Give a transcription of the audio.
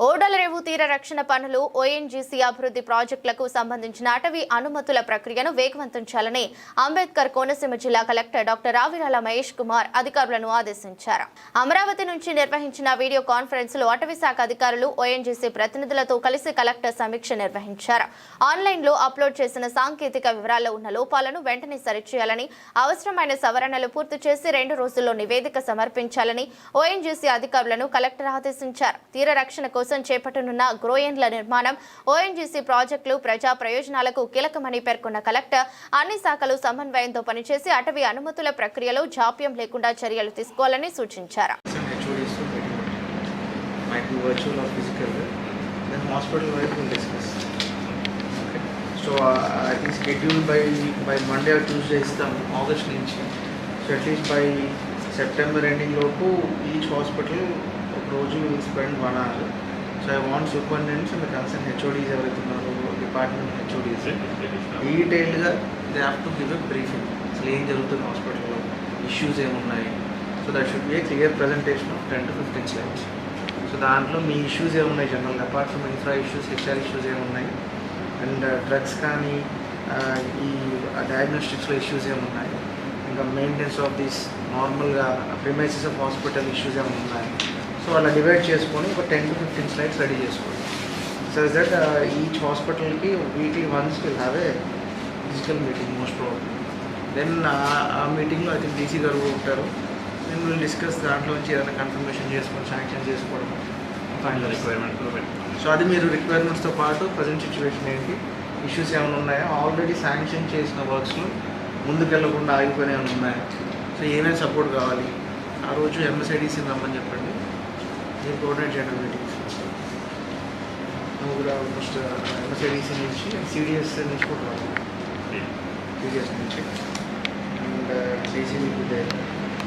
ఓడలరేవు తీర రక్షణ పనులు ఓఎన్జీసీ అభివృద్ధి ప్రాజెక్టులకు సంబంధించిన అటవీ అనుమతుల ప్రక్రియను వేగవంతం చేయాలని అంబేద్కర్ కోనసీమ జిల్లా కలెక్టర్ డాక్టర్ రావిరాల మహేష్ కుమార్ అధికారులను ఆదేశించారు. అమరావతి నుంచి నిర్వహించిన వీడియో కాన్ఫరెన్స్ లో అటవీ శాఖ అధికారులు ఓఎన్జీసీ ప్రతినిధులతో కలిసి కలెక్టర్ సమీక్ష నిర్వహించారు. ఆన్లైన్ లో అప్లోడ్ చేసిన సాంకేతిక వివరాల్లో ఉన్న లోపాలను వెంటనే సరిచేయాలని, అవసరమైన సవరణలు పూర్తి చేసి 2 రోజుల్లో నివేదిక సమర్పించాలని ఓఎన్జీసీ అధికారులను కలెక్టర్ ఆదేశించారు. తీర రక్షణ కోసం చేపట్టనున్న గ్రోయన్ల నిర్మాణం, ఓఎన్జీసీ ప్రాజెక్టులు ప్రజా ప్రయోజనాలకు కీలకమని పేర్కొన్న కలెక్టర్ అన్ని శాఖలు సమన్వయంతో పనిచేసి అటవీ అనుమతుల ప్రక్రియలో జాప్యం లేకుండా చర్యలు తీసుకోవాలని సూచించారు. So I think scheduled by Monday or Tuesday ఇస్తాం ఆగస్ట్ నుంచి. So at least by September ending లోపు ఈచ్ హాస్పిటల్ ఒక రోజు will spend 1 hour. So I want superintendents and concern HODs ఎవరైతే ఉన్నారో డిపార్ట్మెంట్ హెచ్ఓడీస్ డీటెయిల్డ్గా they have to give a briefing. అసలు ఏం జరుగుతుంది హాస్పిటల్లో, ఇష్యూస్ ఏమున్నాయి. So that should be A clear presentation of 10 to 15 slides. So దాంట్లో మీ ఇష్యూస్ ఏమున్నాయి, general apart from infra issues, HR issues ఏమున్నాయి, అండ్ డ్రగ్స్ కానీ ఈ డయాగ్నోస్టిక్స్లో ఇష్యూస్ ఏమున్నాయి, ఇంకా మెయింటెనెన్స్ ఆఫ్ దిస్ నార్మల్గా ప్రిమైసెస్ ఆఫ్ హాస్పిటల్ ఇష్యూస్ ఏమైనా ఉన్నాయి. సో అలా డివైడ్ చేసుకొని ఒక 10 to 15 slides రెడీ చేసుకోండి. సో దట్ ఈచ్ హాస్పిటల్కి weekly once will have a physical meeting most probably. Then ఆ మీటింగ్లో ఐ థింక్ డీసీ గారు ఉంటారు. దెన్ విల్ డిస్కస్ దాంట్లోంచి ఏదైనా కన్ఫర్మేషన్ చేసుకొని శాంక్షన్ చేసుకోవడం ఫైనల్ రిక్వైర్మెంట్లో పెట్టి. సో అది మీరు రిక్వైర్మెంట్స్తో పాటు ప్రజెంట్ సిచ్యువేషన్ ఏంటి, ఇష్యూస్ ఏమైనా ఉన్నాయో, ఆల్రెడీ శాంక్షన్ చేసిన వర్క్స్లో ముందుకెళ్లకుండా ఆగిపోయిన ఏమైనా ఉన్నాయో, సో ఏమేమి సపోర్ట్ కావాలి, ఆ రోజు ఎంఎస్ఐడిసిని రమ్మని చెప్పండి, మీరు కోఆర్డినేట్ చేయడం మీటింగ్స్. నువ్వు కూడా ఆల్మోస్ట్ ఎంఎస్ఐడిసి నుంచి సిడిఎస్ నుంచి కూడా రావాలి, సిడిఎస్ నుంచి అండ్ డీసీ మీకు